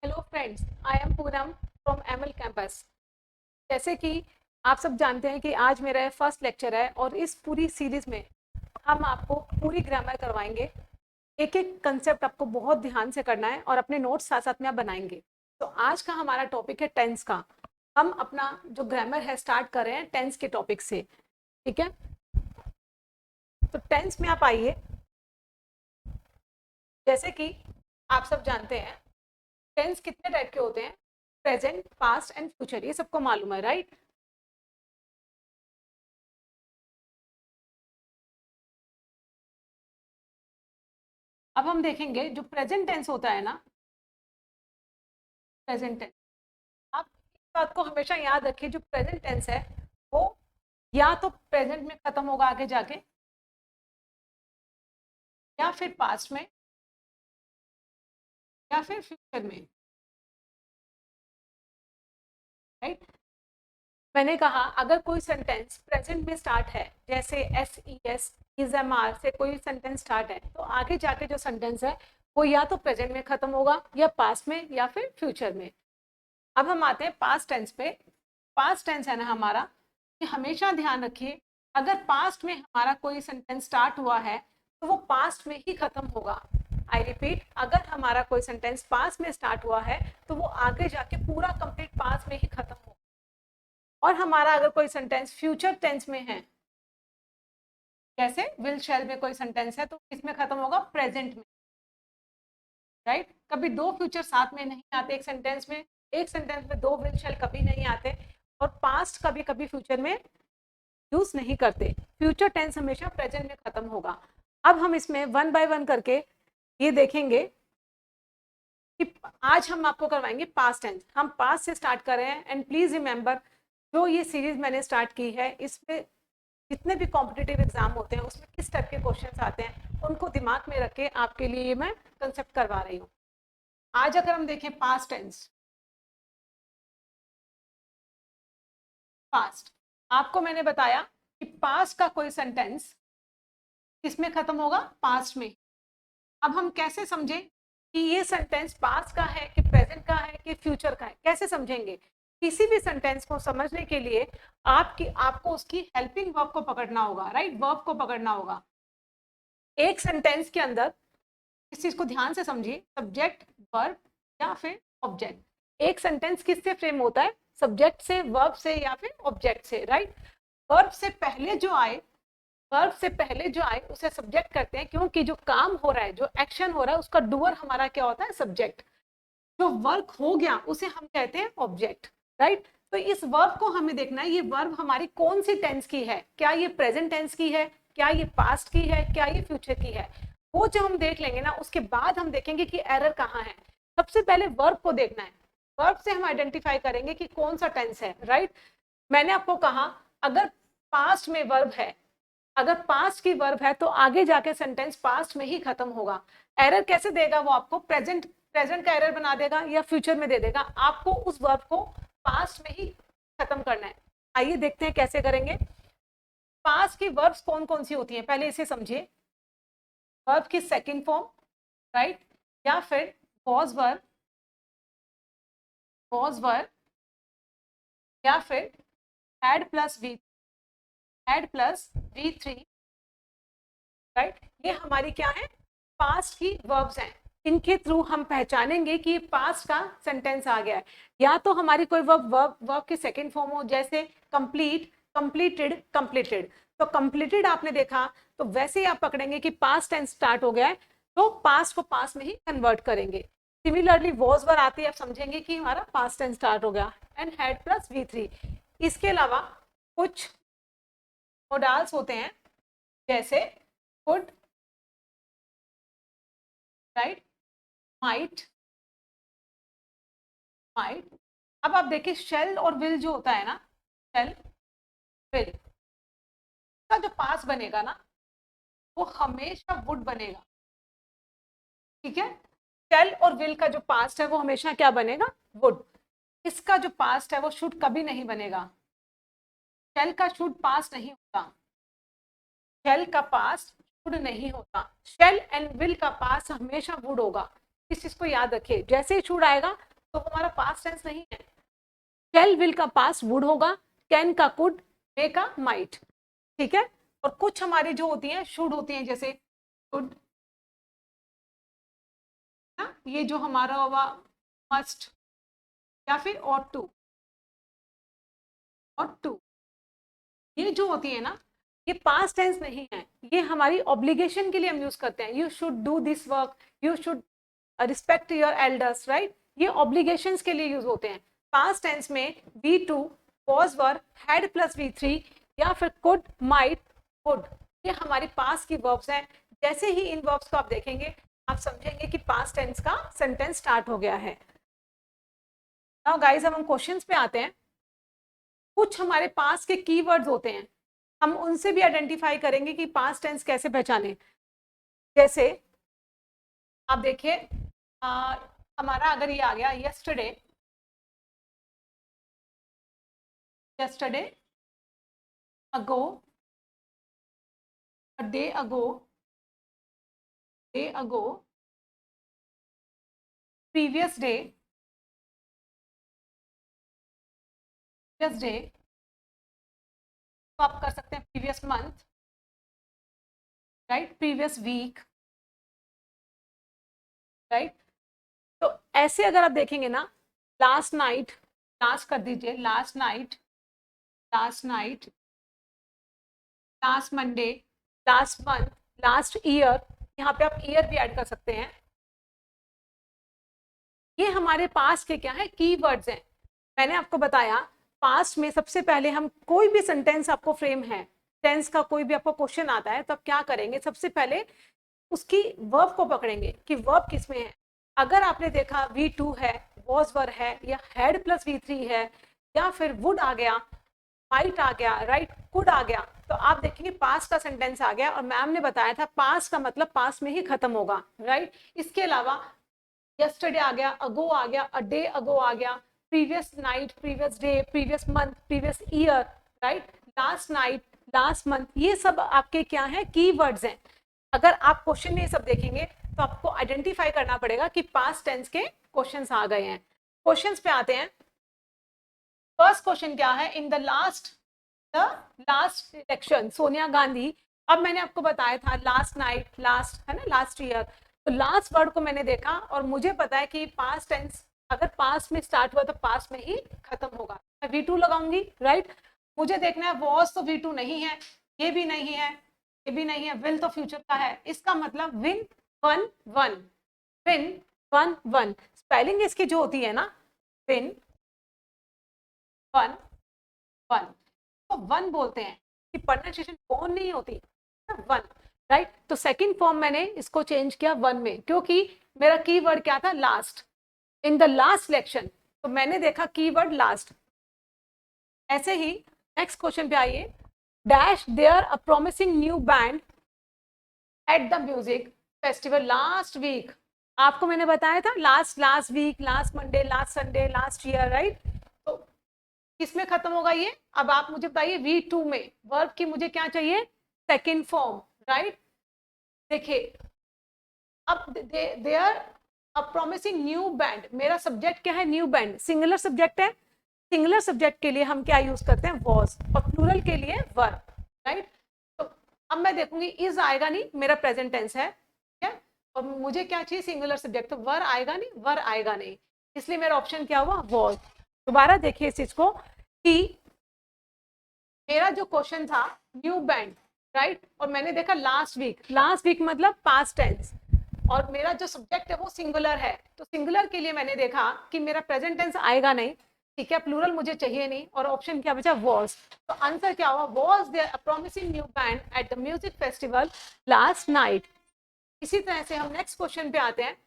Hello friends, I am Poonam from ML campus. जैसे कि आप सब जानते हैं कि आज मेरा फर्स्ट लेक्चर है और इस पूरी सीरीज में हम आपको पूरी ग्रामर करवाएंगे। एक एक कंसेप्ट आपको बहुत ध्यान से करना है और अपने नोट्स साथ साथ में आप बनाएंगे। तो आज का हमारा टॉपिक है टेंस का। हम अपना जो ग्रामर है स्टार्ट कर रहे हैं टेंस के टॉपिक से। ठीक है, तो टेंस में आप आइए। जैसे कि आप सब जानते हैं टेंस कितने टाइप के होते हैं, प्रेजेंट, पास्ट एंड फ्यूचर, ये सबको मालूम है, राइट? अब हम देखेंगे जो प्रेजेंट टेंस होता है ना, प्रेजेंट टेंस, आप इस बात को हमेशा याद रखिए, जो प्रेजेंट टेंस है वो या तो प्रेजेंट में खत्म होगा आगे जाके, या फिर पास्ट में, या फिर फ्यूचर में, राइट? मैंने कहा अगर कोई सेंटेंस प्रेजेंट में स्टार्ट है, जैसे S E S is am are से कोई सेंटेंस स्टार्ट है, तो आगे जाके जो सेंटेंस है वो या तो प्रेजेंट में खत्म होगा, या पास्ट में, या फिर फ्यूचर में। अब हम आते हैं पास्ट टेंस पे। पास्ट टेंस है ना हमारा, कि हमेशा ध्यान रखिए, अगर पास्ट में हमारा कोई सेंटेंस स्टार्ट हुआ है तो वो पास्ट में ही खत्म होगा। आई रिपीट, अगर हमारा कोई सेंटेंस पास्ट में स्टार्ट हुआ है तो वो आगे जाके पूरा कंप्लीट पास्ट में ही खत्म होगा। और हमारा अगर कोई सेंटेंस फ्यूचर टेंस में है, जैसे विल शैल में कोई सेंटेंस है, तो इसमें खत्म होगा प्रेजेंट में, राइट? कभी दो फ्यूचर साथ में नहीं आते एक सेंटेंस में, एक सेंटेंस में दो विल शैल कभी नहीं आते, और पास्ट कभी कभी फ्यूचर में यूज नहीं करते। फ्यूचर टेंस हमेशा प्रेजेंट में खत्म होगा। अब हम इसमें वन बाय वन करके ये देखेंगे कि आज हम आपको करवाएंगे पास्ट टेंस। हम पास्ट से स्टार्ट कर रहे हैं, एंड प्लीज रिमेंबर, जो ये सीरीज मैंने स्टार्ट की है इसमें जितने भी कॉम्पिटिटिव एग्जाम होते हैं उसमें किस टाइप के क्वेश्चंस आते हैं उनको दिमाग में रख के आपके लिए ये मैं कंसेप्ट करवा रही हूँ। आज अगर हम देखें पास्ट टेंस, पास्ट, आपको मैंने बताया कि पास्ट का कोई सेंटेंस किसमें खत्म होगा, पास्ट में। अब हम कैसे समझें कि ये सेंटेंस पास्ट का है कि प्रेजेंट का है कि फ्यूचर का है, कैसे समझेंगे? किसी भी सेंटेंस को समझने के लिए आपको उसकी हेल्पिंग वर्ब को पकड़ना होगा, राइट? वर्ब को पकड़ना होगा। एक सेंटेंस के अंदर इस चीज को ध्यान से समझिए, सब्जेक्ट, वर्ब या फिर ऑब्जेक्ट। एक सेंटेंस किससे फ्रेम होता है? सब्जेक्ट से, वर्ब से, या फिर ऑब्जेक्ट से, राइट? वर्ब से पहले जो आए, वर्ब से पहले जो आए उसे सब्जेक्ट करते हैं, क्योंकि जो काम हो रहा है, जो एक्शन हो रहा है, उसका डूअर हमारा क्या होता है? सब्जेक्ट। जो वर्क हो गया उसे हम कहते हैं ऑब्जेक्ट, राइट? तो इस वर्ब को हमें देखना है, ये वर्ब हमारी कौन सी टेंस की है, क्या ये प्रेजेंट टेंस की है, क्या ये पास्ट की है, क्या ये फ्यूचर की है। वो जो हम देख लेंगे ना, उसके बाद हम देखेंगे कि एरर कहाँ है। सबसे पहले वर्ब को देखना है, वर्ब से हम आइडेंटिफाई करेंगे कि कौन सा टेंस है, राइट? मैंने आपको कहा अगर पास्ट में वर्ब है, अगर पास्ट की वर्ब है तो आगे जाके सेंटेंस पास्ट में ही खत्म होगा। एरर कैसे देगा वो आपको? प्रेजेंट, प्रेजेंट का एरर बना देगा या फ्यूचर में दे देगा। आपको उस वर्ब को पास्ट में ही खत्म करना है। आइए देखते हैं कैसे करेंगे। पास्ट की वर्ब्स कौन कौन सी होती हैं, पहले इसे समझिए। वर्ब की सेकंड फॉर्म, राइट? या फिर वॉज वर्ब, वॉज वर्ब, या फिर had plus V, had plus V3, right? ये हमारी क्या है? पास्ट की वर्ब्स हैं। इनके थ्रू हम पहचानेंगे कि पास्ट का सेंटेंस आ गया है। या तो हमारी कोई वर्ब की सेकंड फॉर्म हो, जैसे कंप्लीट, कंप्लीटेड, कंप्लीटेड। तो कंप्लीटेड आपने देखा, तो वैसे ही आप पकड़ेंगे कि पास्ट टेंस स्टार्ट हो गया है, तो पास्ट को पास्ट में ही कन्वर्ट करेंगे। सिमिलरली वॉज वर आती है, आप समझेंगे कि हमारा पास्ट टेंस स्टार्ट हो गया, एंड हैड प्लस V3। इसके अलावा कुछ मोडाल्स होते हैं, जैसे कुड, राइट, माइट, माइट। अब आप देखिए शेल और विल जो होता है ना, शेल, विल का जो पास बनेगा ना, वो हमेशा वुड बनेगा। ठीक है, शेल और विल का जो पास्ट है वो हमेशा क्या बनेगा? वुड। इसका जो पास्ट है वो शुड कभी नहीं बनेगा। शेल का शुड पास्ट नहीं होता, शेल का पास्ट शुड नहीं होता। शेल एंड विल का पास्ट हमेशा वुड होगा। इस चीज को याद रखिए, जैसे ही शुड आएगा तो हमारा पास्ट टेंस नहीं है। शैल विल का पास्ट वुड होगा, कैन का कुड, मे का माइट, ठीक है। और कुछ हमारी जो होती हैं शुड होती हैं, जैसे शुड ना, ये जो हमारा हुआ मस्ट या फिर ought to, ये जो होती है ना, ये पास्ट टेंस नहीं है, ये हमारी ऑब्लिगेशन के लिए हम यूज करते हैं। You should do this work, you should respect your elders, right, ये ऑब्लिगेशंस के लिए यूज होते हैं। पास्ट टेंस में V2, was were, had plus V3 या फिर could, might, would, ये हमारी पास्ट की वर्ब्स हैं। जैसे ही इन वर्ब्स को आप देखेंगे आप समझेंगे कि पास्ट टेंस का सेंटेंस स्टार्ट हो गया है। नाउ गाइस, अब हम क्वेश्चंस पे आते हैं। कुछ हमारे पास के कीवर्ड्स होते हैं, हम उनसे भी आइडेंटिफाई करेंगे कि पास्ट टेंस कैसे पहचाने। जैसे आप देखिए, हमारा अगर ये आ गया yesterday, yesterday, ago, a day ago, day ago, previous day, previous day, तो आप कर सकते हैं previous month, right, previous week, right. तो ऐसे अगर आप देखेंगे ना, लास्ट नाइट, लास्ट कर दीजिए, last night, last night, last Monday, last month, last year, यहाँ पे आप ईयर भी ऐड कर सकते हैं। ये हमारे पास्ट के क्या है, कीवर्ड्स हैं। मैंने आपको बताया पास्ट में सबसे पहले हम कोई भी सेंटेंस आपको फ्रेम है, टेंस का कोई भी आपको क्वेश्चन आता है, तब क्या करेंगे, सबसे पहले उसकी वर्ब को पकड़ेंगे कि वर्ब किस में है। अगर आपने देखा V2 है, was वर है, या had प्लस V3 है, या फिर would आ गया, might आ गया, राइट, could आ गया, तो आप देखेंगे पास्ट का सेंटेंस आ गया। और मैम ने बताया था पास्ट का मतलब पास्ट में ही खत्म होगा, राइट। इसके अलावा यस्टरडे आ गया, अगो आ गया, अ डे अगो आ गया, previous night, previous day, previous month, previous year, right, last night, last month, ये सब आपके क्या है, कीवर्ड्स हैं। अगर आप क्वेश्चन में ये सब देखेंगे तो आपको आइडेंटिफाई करना पड़ेगा कि पास्ट टेंस के क्वेश्चंस आ गए हैं। क्वेश्चंस पे आते हैं। फर्स्ट क्वेश्चन क्या है, in the last election Sonia Gandhi, अब मैंने आपको बताया था लास्ट नाइट, लास्ट है ना, लास्ट ईयर, तो लास्ट वर्ड को मैंने देखा और मुझे पता है कि पास्ट टेंस अगर पास्ट में स्टार्ट हुआ तो पास्ट में ही खत्म होगा। मैं V2 लगाऊंगी, राइट। मुझे देखना है वॉज तो V2 नहीं है, ये भी नहीं है, ये भी नहीं है, विल तो फ्यूचर का है, इसका मतलब win one one, win one one. Spelling इसकी जो होती है ना, विन वन वन, तो वन बोलते हैं कि प्रोनाउंसिएशन कौन नहीं होती, वन, राइट। तो सेकंड फॉर्म मैंने इसको चेंज किया वन में, क्योंकि मेरा कीवर्ड क्या था, last, in the last selection, तो मैंने देखा कीवर्ड लास्ट। ऐसे ही नेक्स्ट क्वेश्चन पे आइए, dash there a promising new band at the music festival last week, आपको मैंने बताया था last week, last Monday, last Sunday, last year, right. तो किसमें खत्म होगा ये, अब आप मुझे बताइए V2 में, वर्ब की मुझे क्या चाहिए, सेकंड फॉर्म, राइट। देखिए अब there a promising new band, मेरा सब्जेक्ट क्या है, न्यू बैंड, सिंगुलर सब्जेक्ट है, सिंगुलर सब्जेक्ट के लिए हम क्या यूज करते हैं, वॉज, और प्लूरल के लिए वर्ब, राइट। तो अब मैं देखूंगी इज आएगा नहीं, मेरा प्रेजेंट टेंस है, ठीक है, और मुझे क्या चाहिए, सिंगुलर सब्जेक्ट, तो वर आएगा नहीं, वर आएगा नहीं, इसलिए मेरा ऑप्शन क्या हुआ, वॉज। दोबारा देखिए इस चीज को कि मेरा जो क्वेश्चन था न्यू बैंड, राइट, और मैंने देखा लास्ट वीक मतलब पास्ट टेंस, और मेरा जो सब्जेक्ट है वो सिंगुलर है, तो सिंगुलर के लिए मैंने देखा कि मेरा प्रेजेंट टेंस आएगा नहीं, ठीक है, प्लूरल मुझे चाहिए नहीं, और ऑप्शन क्या बचा, वॉज। तो आंसर क्या हुआ, was there a promising new band at the music festival last night. इसी तरह से हम नेक्स्ट क्वेश्चन पे आते हैं,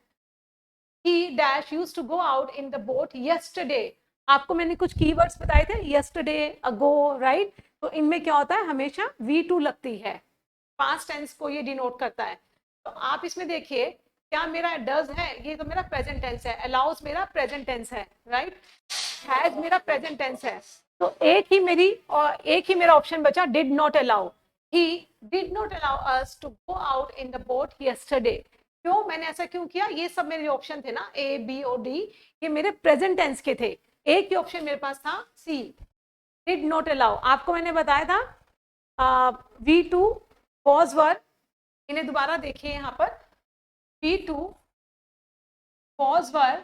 he dash used to go out in the boat yesterday, आपको मैंने कुछ कीवर्ड्स बताए थे, यस्टरडे, अगो, राइट, तो इनमें क्या होता है, हमेशा V2 लगती है, पास्ट टेंस को ये डिनोट करता है। तो आप इसमें देखिए क्या मेरा डज है, ये तो मेरा प्रेजेंट टेंस है, अलाउज मेरा प्रेजेंट टेंस है, राइट, हैज मेरा प्रेजेंट टेंस है, तो एक ही मेरा ऑप्शन बचा, did not allow, he did not allow us to go out in the boat yesterday, क्यों मैंने ऐसा क्यों किया, ये सब मेरे ऑप्शन थे ना ए बी और डी, ये मेरे प्रेजेंट टेंस के थे, एक ही ऑप्शन मेरे पास था सी, डिड नॉट अलाउ। आपको मैंने बताया था V2 was were, इन्हें दोबारा देखिए यहाँ पर, V2 was were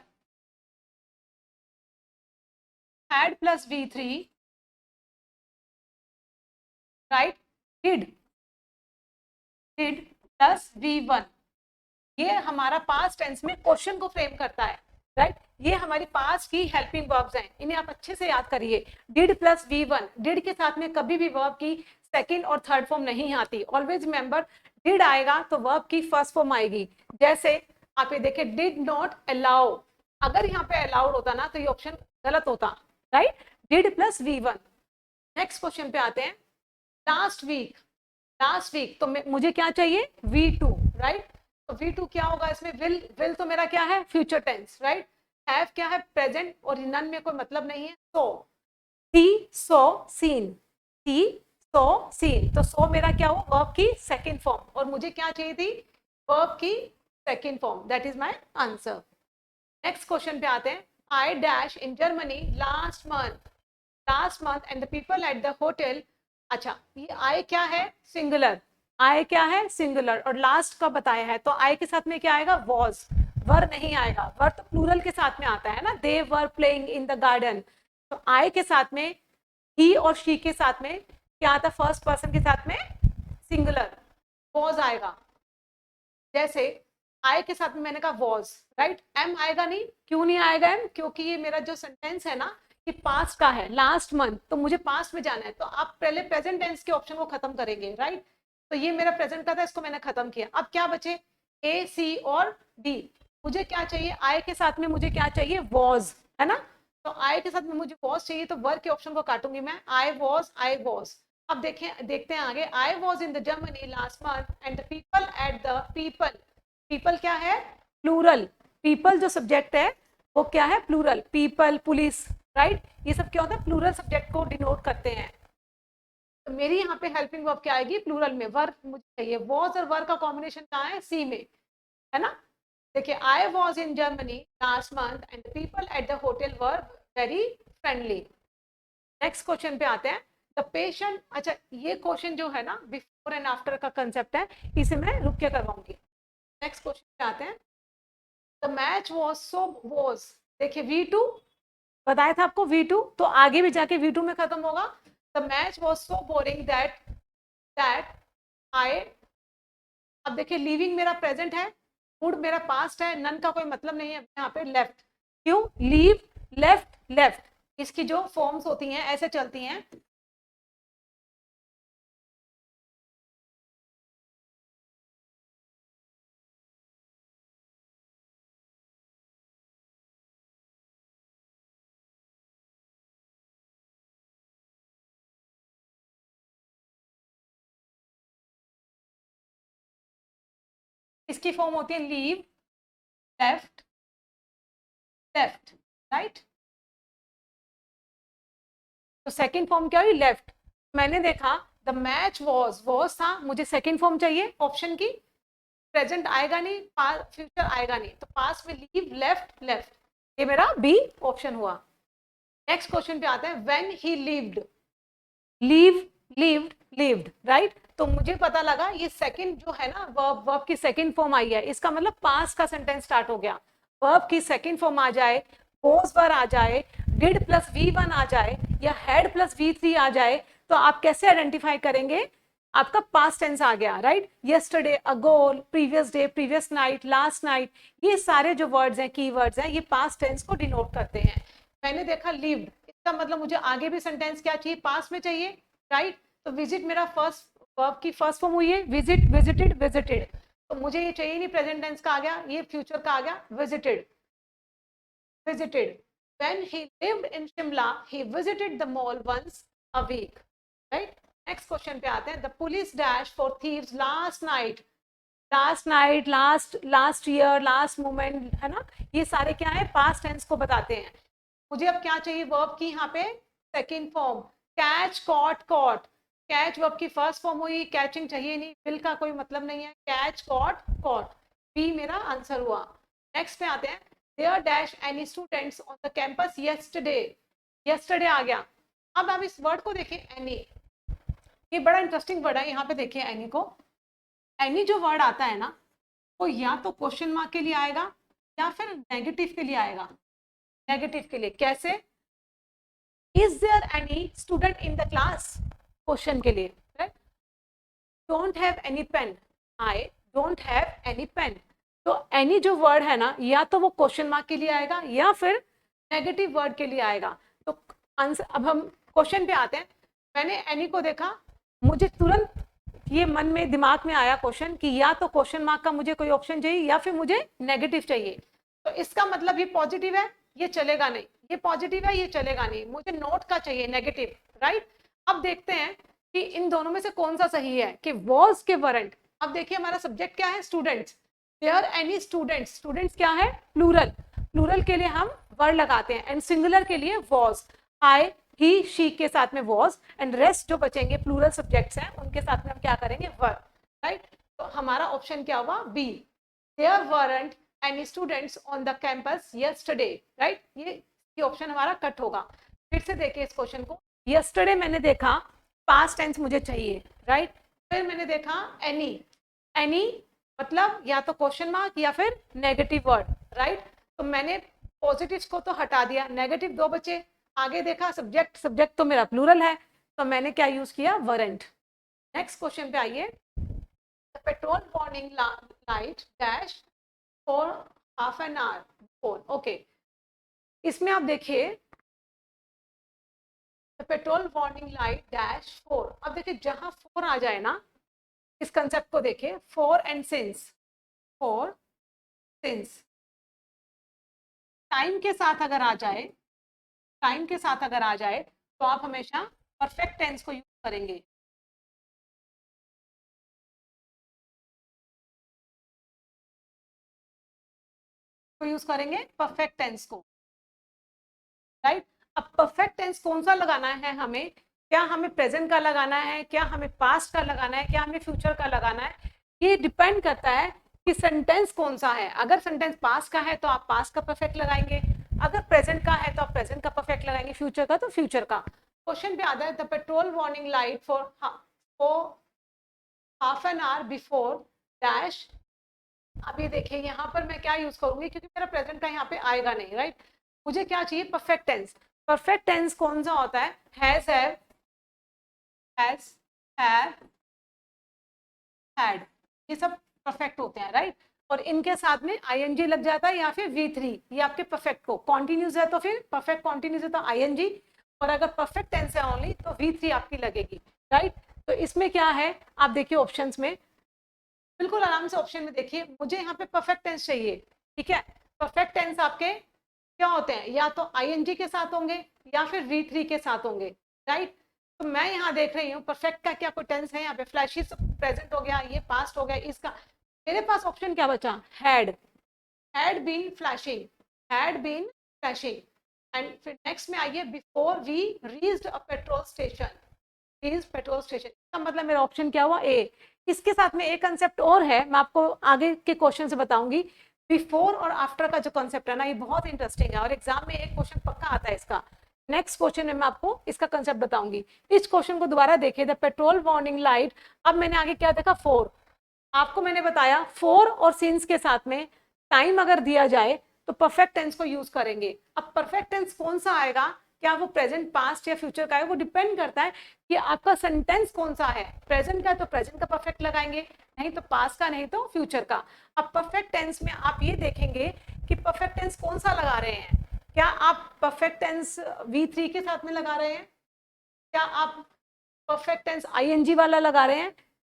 had plus V3 right, did plus V1, ये हमारा पास्ट टेंस में क्वेश्चन को फ्रेम करता है राइट, ये हमारी पास्ट की हेल्पिंग वर्ब्स हैं, इन्हें आप अच्छे से याद करिए। डिड प्लस V1, डिड के साथ में कभी भी वर्ब की सेकंड और थर्ड फॉर्म नहीं आती, ऑलवेज रिमेंबर डिड आएगा तो वर्ब की फर्स्ट फॉर्म आएगी। जैसे आप ये देखिए डिड नॉट अलाउ, अगर यहाँ पे अलाउड होता ना तो ये ऑप्शन गलत होता right, did plus V1। Next question पे आते हैं, लास्ट वीक, लास्ट वीक तो मुझे क्या चाहिए V2 राइट, तो V2 क्या होगा इसमें, विल तो मेरा क्या है फ्यूचर टेंस राइट, हैव क्या है प्रेजेंट, और नन में कोई मतलब नहीं है, सो सी सो सीन, सी सो सीन, तो सो मेरा क्या हुआ वर्ब की सेकंड फॉर्म, और मुझे क्या चाहिए थी वर्ब की second form, that is my answer. Next question पे आते हैं, I dash in Germany last month and the people at the hotel, अच्छा ये आई क्या है सिंगुलर, आई क्या है सिंगुलर, और लास्ट का बताया है तो आई के साथ में क्या आएगा वॉज, वर नहीं आएगा, वर तो प्लूरल के साथ में आता है ना, they were playing in the garden, तो आई के साथ में ही और शी के साथ में क्या आता है फर्स्ट पर्सन के साथ में सिंगुलर वॉज आएगा। जैसे आई के साथ में मैंने कहा वॉज राइट, एम आएगा नहीं, क्यों नहीं आएगा एम, क्योंकि ये मेरा जो सेंटेंस है ना कि पास्ट का है, लास्ट मंथ, तो मुझे पास्ट में जाना है, तो आप पहले प्रेजेंट टेंस के ऑप्शन को खत्म करेंगे राइट, तो ये मेरा प्रेजेंट का था, इसको मैंने खत्म किया। अब क्या बचे ए सी और डी, मुझे क्या चाहिए आई के साथ में मुझे क्या चाहिए वॉज है ना, तो आई के साथ में मुझे वॉज चाहिए, तो वर्क के ऑप्शन को काटूंगी मैं, आई वॉज। अब देखें देखते हैं आगे, I was in the Germany last month and the people at the people क्या है प्लूरल, पीपल जो सब्जेक्ट है वो क्या है प्लूरल, पीपल पुलिस राइट, ये सब क्या होता है प्लूरल सब्जेक्ट को डिनोट करते हैं। तो मेरी यहाँ पे हेल्पिंग वर्ब क्या आएगी प्लूरल में, वर्क मुझे चाहिए, वॉज और वर्क का कॉम्बिनेशन कहाँ है सी में है ना। देखिए I was in Germany last month and people at the hotel were very friendly. Next question पे आते हैं, द पेशेंट, अच्छा ये क्वेश्चन जो है ना बिफोर एंड आफ्टर का कंसेप्ट है, इसे मैं रुक के करवाऊंगी। नेक्स्ट क्वेश्चन पे आते हैं, the match was so was, देखिए V2 बताया था आपको V2, तो आगे भी जाके V2 में खत्म होगा, the match was so boring that I, अब देखिए लिविंग मेरा प्रेजेंट है, वुड मेरा पास्ट है, नन का कोई मतलब नहीं है यहाँ पे, लेफ्ट, क्यों लीव लेफ्ट, इसकी जो फॉर्म्स होती हैं ऐसे चलती हैं, इसकी फॉर्म होती है लीव लेफ्ट राइट, तो सेकंड फॉर्म क्या हुई लेफ्ट, मैंने देखा द मैच वॉज था, मुझे सेकंड फॉर्म चाहिए ऑप्शन की, प्रेजेंट आएगा नहीं फ्यूचर आएगा नहीं, तो पास्ट में लीव लेफ्ट, ये मेरा बी ऑप्शन हुआ। नेक्स्ट क्वेश्चन पे आते हैं, व्हेन ही लिव्ड राइट, तो मुझे पता लगा ये सेकंड जो है ना वर्ब की सेकंड फॉर्म आई है, इसका मतलब पास्ट का सेंटेंस स्टार्ट हो गया, वर्ब की सेकंड फॉर्म आ जाए, वॉज वर आ जाए, डिड प्लस V1 आ जाए, या हैड प्लस V3 आ जाए, तो आप कैसे आइडेंटिफाई करेंगे आपका पास्ट टेंस आ गया right, yesterday, ago, previous day, previous night, last night, ये सारे जो वर्ड्स हैं की वर्ड्स हैं, ये पास्ट टेंस को डिनोट करते हैं। मैंने देखा लिव्ड, इसका मतलब मुझे आगे भी सेंटेंस क्या चाहिए पास्ट में चाहिए राइट, तो विजिट मेरा फर्स्ट वर्ब की फर्स्ट फॉर्म हुई है, विजिट विजिटेड, तो मुझे ये चाहिए नहीं प्रेजेंट टेंस का आ गया, ये फ्यूचर का आ गया visited. When he lived in Shimla, he visited the mall once a week. Right? Next question पे आते हैं, the police dash for thieves last night, last year, last moment, है ना, ये सारे क्या है पास्ट टेंस को बताते हैं। मुझे अब क्या चाहिए वर्ब की यहाँ पे second form, catch caught, catch verb की फर्स्ट फॉर्म हुई, कैचिंग चाहिए नहीं, विल का कोई मतलब नहीं है, कैच कॉट, बी मेरा आंसर हुआ। नेक्स्ट पे आते हैं, there dash any students on the campus yesterday, yesterday आ गया। अब आप इस वर्ड को देखिए एनी, ये बड़ा इंटरेस्टिंग वर्ड है। यहाँ पे देखिए एनी को, एनी जो वर्ड आता है ना वो या तो क्वेश्चन मार्क के लिए आएगा या फिर नेगेटिव के लिए आएगा। नेगेटिव के लिए कैसे, is there any student in the class, question के लिए, don't have any pen, I don't have any pen. तो एनी जो वर्ड है ना या तो वो क्वेश्चन मार्क के लिए आएगा या फिर नेगेटिव वर्ड के लिए आएगा। तो आंसर, अब हम क्वेश्चन पे आते हैं। मैंने एनी को देखा, मुझे तुरंत ये मन में दिमाग में आया क्वेश्चन कि या तो क्वेश्चन मार्क का मुझे कोई ऑप्शन चाहिए या फिर मुझे नेगेटिव चाहिए। तो इसका मतलब ये पॉजिटिव है, ये चलेगा नहीं, ये पॉजिटिव है, ये चलेगा नहीं, मुझे नोट का चाहिए नेगेटिव, राइट। अब देखते हैं कि इन दोनों में से कौन सा सही है, कि वॉज के वरंट। अब देखिए हमारा सब्जेक्ट क्या है, students, there any students, students क्या है, प्लूरल, प्लूरल के लिए हम वर्ड लगाते हैं, एंड सिंगुलर के लिए वॉज, आई ही शी के साथ में वॉज, एंड रेस्ट जो बचेंगे प्लूरल सब्जेक्ट्स हैं उनके साथ में हम क्या करेंगे, वर, राइट। तो हमारा ऑप्शन क्या हुआ, B, there weren't any students on the campus yesterday, right. ये ऑप्शन हमारा कट होगा। फिर से देखिए इस क्वेश्चन को, यस्टरडे मैंने देखा, पास्ट टेंस मुझे चाहिए, राइट। फिर मैंने देखा एनी, एनी मतलब या तो क्वेश्चन मार्क या फिर नेगेटिव वर्ड, राइट। तो मैंने पॉजिटिव को तो हटा दिया, नेगेटिव दो बचे। आगे देखा सब्जेक्ट, सब्जेक्ट तो मेरा प्लूरल है, तो मैंने क्या यूज किया, वरंट। नेक्स्ट क्वेश्चन पे आइए, petrol warning light dash for half an hour before, okay. इसमें आप देखिए petrol warning light dash for, अब देखिए जहां फॉर आ जाए ना, इस कंसेप्ट को देखिए, for and since, for since, time के साथ अगर आ जाए, टाइम के साथ अगर आ जाए तो आप हमेशा परफेक्ट टेंस को यूज करेंगे। तो यूज करेंगे परफेक्ट टेंस को, राइट। अब परफेक्ट टेंस कौन सा लगाना है हमें, क्या हमें प्रेजेंट का लगाना है, क्या हमें पास्ट का लगाना है, क्या हमें फ्यूचर का लगाना है, ये डिपेंड करता है कि सेंटेंस कौन सा है। अगर सेंटेंस पास्ट का है तो आप पास्ट का परफेक्ट लगाएंगे, अगर प्रेजेंट का है तो आप प्रेजेंट का परफेक्ट लगाएंगे, फ्यूचर का तो फ्यूचर का। क्वेश्चन पे आता है the petrol warning light for half an hour before dash. अभी देखिए यहाँ पर मैं क्या यूज करूंगी, क्योंकि मेरा प्रेजेंट का यहाँ पे आएगा नहीं, राइट। मुझे क्या चाहिए, परफेक्ट टेंस। परफेक्ट टेंस कौन सा होता है, हैज, हैज, हैव, हैड, ये सब परफेक्ट होते हैं, राइट। और इनके साथ में आईएनजी लग जाता है या फिर V3, ये आपके परफेक्ट को, कॉन्टिन्यूस है तो फिर परफेक्ट कॉन्टिन्यूस है तो आईएनजी, और अगर परफेक्ट टेंस है ओनली तो V3 आपकी लगेगी, राइट। तो इसमें क्या है, आप देखिए ऑप्शंस में, बिल्कुल आराम से ऑप्शन में देखिए, मुझे यहाँ पे परफेक्ट टेंस चाहिए, ठीक है। परफेक्ट टेंस आपके क्या होते हैं, या तो आईएनजी के साथ होंगे या फिर V3 के साथ होंगे, राइट। तो मैं यहाँ देख रही हूँ परफेक्ट का क्या कोई टेंस है, यहाँ पे फ्लैशी प्रेजेंट हो गया, ये पास्ट हो गया, इसका मेरे पास ऑप्शन क्या बचा, had been flashing, had been flashing. And फिर नेक्स्ट में आइए, before we reached a petrol station, reached petrol station, इसका मतलब मेरा ऑप्शन क्या हुआ, ए। इसके साथ में एक कंसेप्ट और है, मैं आपको आगे के क्वेश्चन से बताऊंगी। बिफोर और आफ्टर का जो कंसेप्ट है ना, ये बहुत इंटरेस्टिंग है और एग्जाम में एक क्वेश्चन पक्का आता है इसका। नेक्स्ट क्वेश्चन में मैं आपको इसका कंसेप्ट बताऊंगी। इस क्वेश्चन को दोबारा देखिए, द पेट्रोल वार्निंग लाइट, अब मैंने आगे क्या देखा, फोर। आपको मैंने बताया फोर और सिंस के साथ में टाइम अगर दिया जाए तो परफेक्ट टेंस को यूज करेंगे। अब परफेक्ट टेंस कौन सा आएगा, क्या वो प्रेजेंट, पास्ट या फ्यूचर का है, वो डिपेंड करता है कि आपका सेंटेंस कौन सा है। प्रेजेंट का तो प्रेजेंट का परफेक्ट लगाएंगे, नहीं तो पास्ट का, नहीं तो फ्यूचर का। अब परफेक्ट टेंस में आप ये देखेंगे कि परफेक्ट टेंस कौन सा लगा रहे हैं, क्या आप परफेक्ट टेंस V3 के साथ में लगा रहे हैं, क्या आप परफेक्ट टेंस आईएनजी वाला लगा रहे हैं।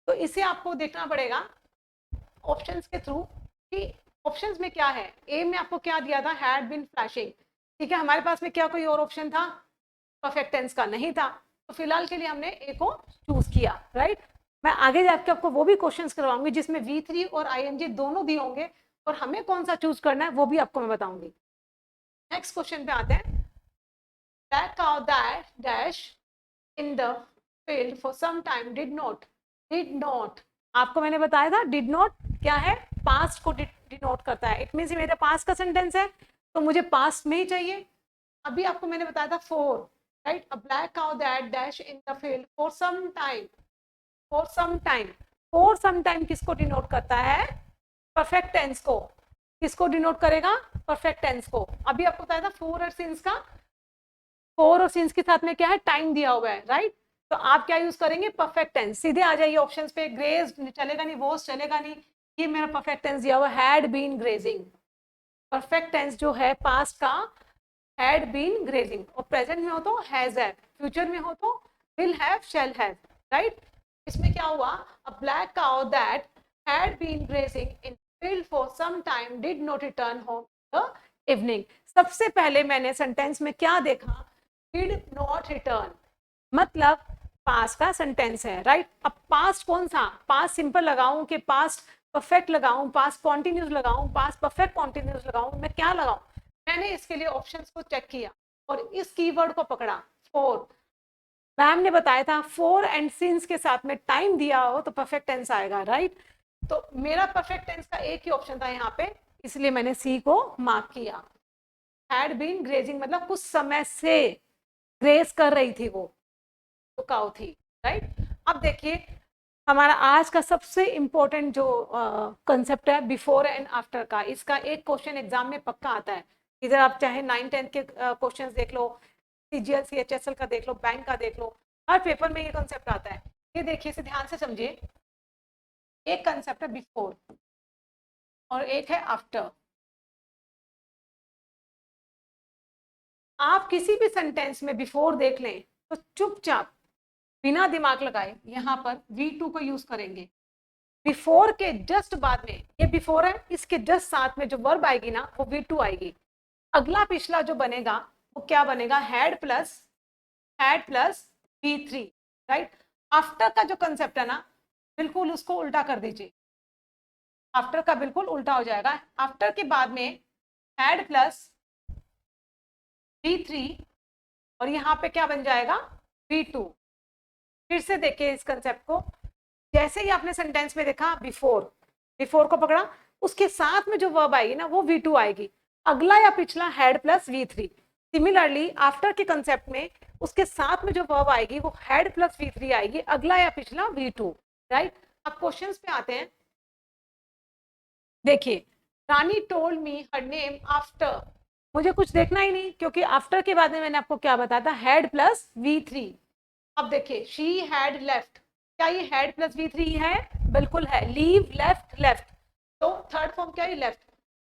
तो इसे आपको देखना पड़ेगा ऑप्शंस के थ्रू कि ऑप्शंस में क्या है। ए में आपको क्या दिया था, हैड बीन फ्लैशिंग, ठीक है। हमारे पास में क्या कोई और ऑप्शन था, परफेक्ट टेंस का नहीं था, तो फिलहाल के लिए हमने ए को चूज किया, राइट। मैं आगे जाके आपको वो भी क्वेश्चंस करवाऊंगी जिसमें V3 और आईएनजी दोनों दिए होंगे और हमें कौन सा चूज करना है वो भी आपको मैं बताऊंगी। नेक्स्ट क्वेश्चन पे आते हैं, that cow that dash in the field for some time did not, आपको मैंने बताया था did not क्या है, पास्ट को डिनोट करता है। इट मीन्स मेरा पास्ट का सेंटेंस है तो मुझे पास्ट में ही चाहिए। अभी आपको मैंने बताया था four, right, a black cow that dash in the field for some time, for some time. For some time किसको डिनोट करता है? परफेक्ट टेंस को। किसको डिनोट करेगा? परफेक्ट टेंस को। अभी आपको बताया था फोर और सिंस का, फोर और सिंस के साथ में क्या है? टाइम दिया हुआ है, राइट। तो आप क्या यूज करेंगे? Perfect tense. सीधे आ जाइए ऑप्शंस पे। ग्रेज चलेगा नहीं, वॉज चलेगा नहीं, ये मेरा परफेक्ट टेंस दिया हुआ, had been grazing. Perfect tense जो है पास्ट का, हैड बीन ग्रेजिंग। और प्रेजेंट में हो तो हैज हैव, फ्यूचर में हो तो will have, shall have, right. इसमें क्या हुआ? A black cow that had been grazing in field for some time did not return home the evening. सबसे पहले मैंने सेंटेंस में क्या देखा? डिड नॉट रिटर्न, मतलब पास्ट का सेंटेंस है, राइट। अब पास्ट कौन सा? पास्ट सिंपल लगाऊं कि पास्ट परफेक्ट लगाऊं, पास्ट कॉन्टिन्यूस लगाऊं, पास्ट परफेक्ट कॉन्टिन्यूस लगाऊं, मैं क्या लगाऊं? मैंने इसके लिए ऑप्शंस को चेक किया और इस कीवर्ड को पकड़ा, फोर। मैम ने बताया था फोर एंड सिंस के साथ में टाइम दिया हो तो परफेक्ट टेंस आएगा, राइट। तो मेरा परफेक्ट टेंस का एक ही ऑप्शन था यहाँ पे, इसलिए मैंने सी को मार्क किया। हैड बीन ग्रेजिंग मतलब कुछ समय से ग्रेस कर रही थी वो, तो काउ थी, राइट। अब देखिए हमारा आज का सबसे इंपॉर्टेंट जो कंसेप्ट है बिफोर एंड आफ्टर का, इसका एक क्वेश्चन एग्जाम में पक्का आता है। इधर आप चाहे 9-10 के क्वेश्चंस देख लो, सीजीएल सीएचएसएल का देख लो, बैंक का देख लो, हर पेपर में ये कंसेप्ट आता है। ये देखिए, इसे ध्यान से समझिए। एक कंसेप्ट है बिफोर और एक है आफ्टर। आप किसी भी सेंटेंस में बिफोर देख लें तो चुपचाप बिना दिमाग लगाए यहां पर V2 को यूज करेंगे। बिफोर के जस्ट बाद में, ये बिफोर है, इसके जस्ट साथ में जो वर्ब आएगी ना वो V2 आएगी। अगला पिछला जो बनेगा वो क्या बनेगा? Had plus V3, right. After का जो कंसेप्ट है ना, बिल्कुल उसको उल्टा कर दीजिए। आफ्टर का बिल्कुल उल्टा हो जाएगा। आफ्टर के बाद में हैड प्लस V3 और यहाँ पे क्या बन जाएगा? V2। फिर से देखिए इस कंसेप्ट को। जैसे ही आपने सेंटेंस में देखा बिफोर, बिफोर को पकड़ा, उसके साथ में जो वर्ब आएगी ना वो V2 आएगी। अगला या पिछला had plus V3। Similarly after के कंसेप्ट में उसके साथ में जो वर्ब आएगी वो हैड प्लस V3 आएगी, अगला या पिछला V2, राइट। अब क्वेश्चंस पे आते हैं। देखिए, Rani told me her name after, मुझे कुछ देखना ही नहीं क्योंकि आफ्टर के बाद में मैंने आपको क्या बताया था? Had plus V3। अब देखिए, शी हैड लेफ्ट, क्या ये हैड प्लस V3 है? बिल्कुल है। लीव, लेफ्ट, लेफ्ट, तो थर्ड फॉर्म क्या है? लेफ्ट।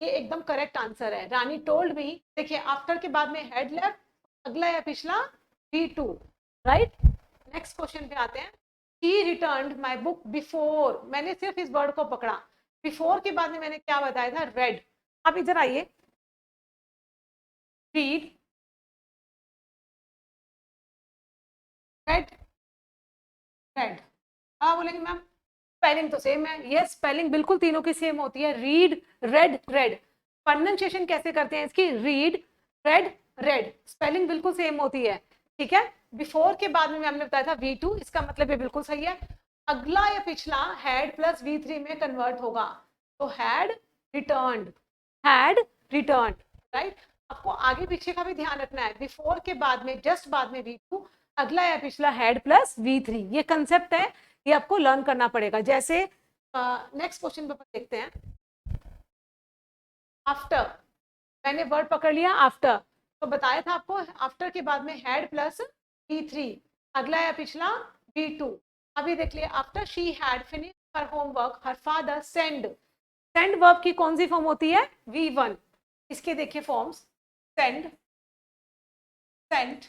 ये एकदम करेक्ट आंसर है। रानी टोल्ड मी, देखिए आफ्टर के बाद में हैड लेफ्ट, अगला या पिछला V2, राइट। नेक्स्ट क्वेश्चन पे आते हैं। ही रिटर्न्ड माय बुक बिफोर, मैंने सिर्फ इस वर्ड को पकड़ा। बिफोर के बाद में मैंने क्या बताया था? रेड। अब इधर आइए, रीड, रेड, रेड। हाँ बोलेंगे मैम, स्पेलिंग तो सेम है। यस, स्पेलिंग बिल्कुल तीनों की सेम होती है। Read, red, red. प्रोनाउंसिएशन कैसे करते हैं इसकी? Read, red, red. स्पेलिंग बिल्कुल सेम होती है, ठीक है। बिफोर के बाद में हमने बताया था V2, इसका मतलब ये बिल्कुल सही है। अगला या पिछला हैड प्लस V3 में कन्वर्ट होगा, तो had returned, had returned, right. आपको आगे पीछे का भी ध्यान रखना है। बिफोर के बाद में जस्ट बाद में V2, अगला या पिछला हैड प्लस V3, ये कंसेप्ट है, ये आपको लर्न करना पड़ेगा। जैसे नेक्स्ट क्वेश्चन पेपर देखते हैं। आफ्टर, मैंने वर्ड पकड़ लिया आफ्टर, तो बताया था आपको आफ्टर के बाद में हैड प्लस V3, अगला या पिछला V2। अभी देख लिया, after she had finish her homework her father send, send verb की कौन सी फॉर्म होती है? V1। इसके देखिए forms, send, sent,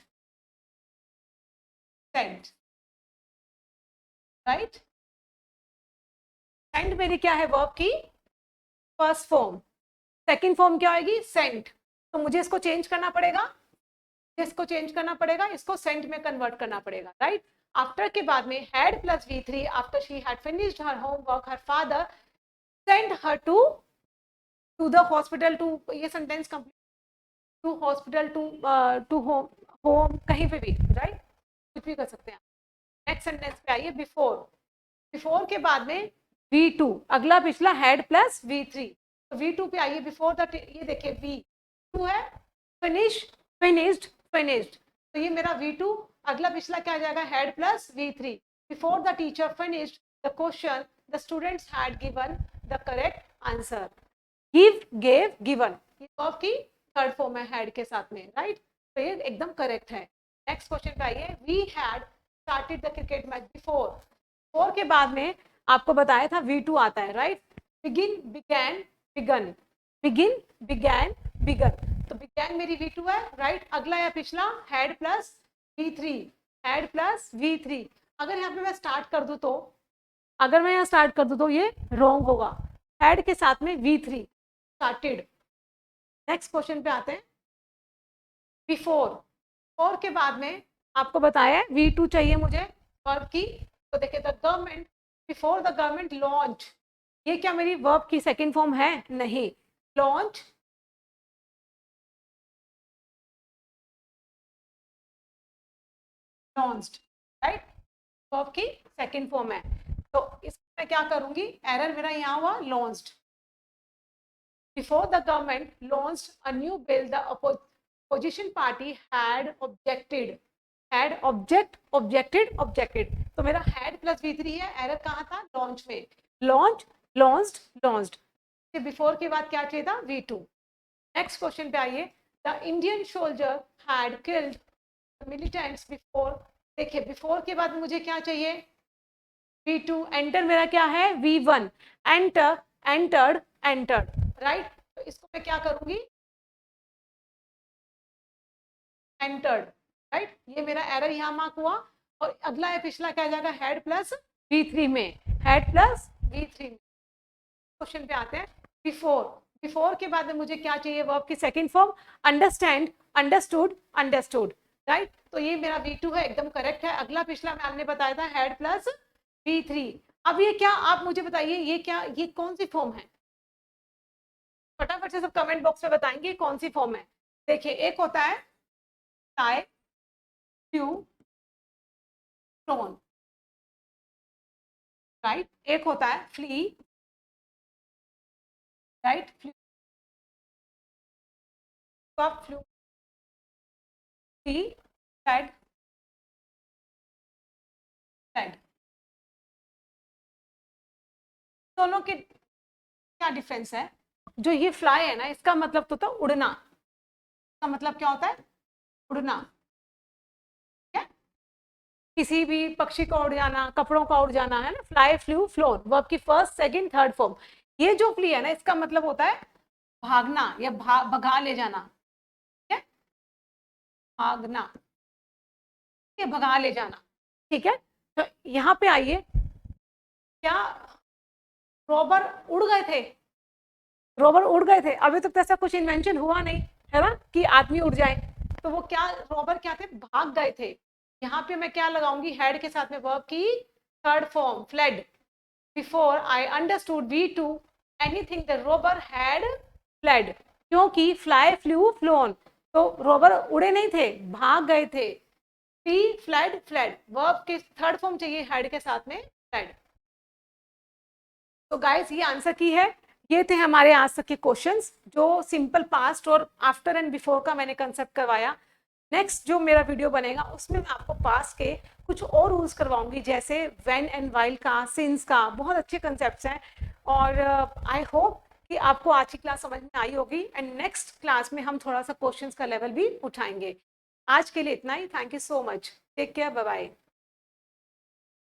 sent, right. Send मेरी क्या है? वर्ब की फर्स्ट फॉर्म। सेकंड फॉर्म क्या आएगी? सेंट। तो मुझे इसको चेंज करना पड़ेगा, इसको चेंज करना पड़ेगा, इसको सेंट में कन्वर्ट करना पड़ेगा, राइट। आफ्टर के बाद में had plus V3, after she had finished her homework her father send her to the hospital, to, ये sentence complete, to hospital, to home, home कहीं पे भी, राइट, कुछ भी कर सकते हैं। नेक्स्ट सेंटेंस पे आइए। बिफोर, बिफोर के बाद में V2, अगला पिछला हैड प्लस V3, तो V2 पे आइए बिफोर द, ये देखिए V2 है फिनिश, फिनिश्ड, फिनिश्ड, तो ये मेरा V2, अगला पिछला क्या आ जाएगा had plus V3, before the teacher finished the question the students had given the correct answer, give, gave, given, ये वर्ब की थर्ड फॉर्म है हैड के साथ में, राइट, तो ये एकदम करेक्ट है। नेक्स्ट क्वेश्चन पे आइए, we had started the cricket match before, फोर के बाद में आपको बताया था V2 आता है, right, begin, began, begun, begin, began, begun, तो बिगैन मेरी V2 है, राइट, अगला या पिछला had plus V3, had plus V3, अगर यहाँ पे मैं स्टार्ट कर दूं तो, अगर मैं यहाँ स्टार्ट कर दूं तो ये रॉन्ग होगा, हैड के साथ में V3 स्टार्टेड। नेक्स्ट क्वेश्चन पे आते हैं, बिफोर, फोर के बाद में आपको बताया है V2 चाहिए मुझे वर्ब की, तो देखिए the government, before the government launch, ये क्या मेरी वर्ब की सेकंड फॉर्म है? नहीं, लॉन्च, लॉन्च्ड, राइट, वर्ब की सेकंड फॉर्म है, तो इसमें मैं क्या करूंगी, एरर मेरा यहाँ हुआ launched, before the government launched a new bill the opposition party had objected, had objected, तो मेरा had प्लस V3 है, एरर कहाँ था, लॉन्च में, लॉन्च, लॉन्च्ड, लॉन्च्ड, बिफोर के बाद क्या चाहिए था, V2। नेक्स्ट क्वेश्चन पे आइए, the Indian soldier had killed militants before, देखिए बिफोर के बाद मुझे क्या चाहिए, V2, एंटर मेरा क्या है V1, enter, entered, entered, right, तो इसको मैं क्या करूंगी, एंटर्ड, राइट, ये मेरा एरर यहाँ मार्क हुआ, और अगला है पिछला क्या जाएगा, हेड प्लस V3 में, हेड प्लस V3 में। क्वेश्चन पे आते हैं, बिफोर, बिफोर के बाद में मुझे क्या चाहिए, वर्ब की second form, understand, understood, understood, right, तो ये मेरा V2 है, एकदम करेक्ट है, अगला पिछला मैम ने बताया था हेड प्लस V3। अब ये क्या, आप मुझे बताइए ये क्या, ये कौन सी फॉर्म है, फटाफट से सब कमेंट बॉक्स में बताएंगे कौन सी फॉर्म है। देखिए एक होता है टाई, फ्लू, फ्लोन, राइट, एक होता है flee, right, flew, flew, flee, fled, fled, दोनों के क्या डिफरेंस है, जो ये फ्लाई है ना, इसका मतलब तो था उड़ना, इसका मतलब क्या होता है, उड़ना, किसी भी पक्षी का उड़ जाना, कपड़ों का उड़ जाना, है ना, फ्लाई, फ्लू, फ्लोन, वर्ब की फर्स्ट, सेकंड, थर्ड फॉर्म। ये जो फ्ली है ना, इसका मतलब होता है भागना या भगा ले जाना, ठीक है, भागना, ये भगा ले जाना, ठीक है, तो यहाँ पे आइए, क्या रॉबर उड़ गए थे, रॉबर उड़ गए थे, अभी तक तो ऐसा कुछ इन्वेंशन हुआ नहीं है ना कि आदमी उड़ जाए, तो वो क्या, रॉबर क्या थे, भाग गए थे, यहाँ पे मैं क्या लगाऊंगी, हेड के साथ में वर्ब की third form, fled, before I understood V2 anything the robber had fled, क्योंकि फ्लाई, फ्लू, फ्लोन, तो रॉबर उड़े नहीं थे, भाग गए थे, टी, फ्लेड, फ्लेड, वर्ब के थर्ड फॉर्म चाहिए हेड के साथ में फ्लेड। तो गाइस ये आंसर की है, ये थे हमारे आज तक के क्वेश्चंस, जो सिंपल पास्ट और आफ्टर एंड बिफोर का मैंने कंसेप्ट करवाया। नेक्स्ट जो मेरा वीडियो बनेगा उसमें मैं आपको पास्ट के कुछ और रूल्स करवाऊंगी, जैसे व्हेन एंड व्हाइल का, सिंस का, बहुत अच्छे कंसेप्ट्स हैं, और आई होप कि आपको आज की क्लास समझ में आई होगी, एंड नेक्स्ट क्लास में हम थोड़ा सा क्वेश्चंस का लेवल भी उठाएंगे। आज के लिए इतना ही, thank you so much, take care, bye bye.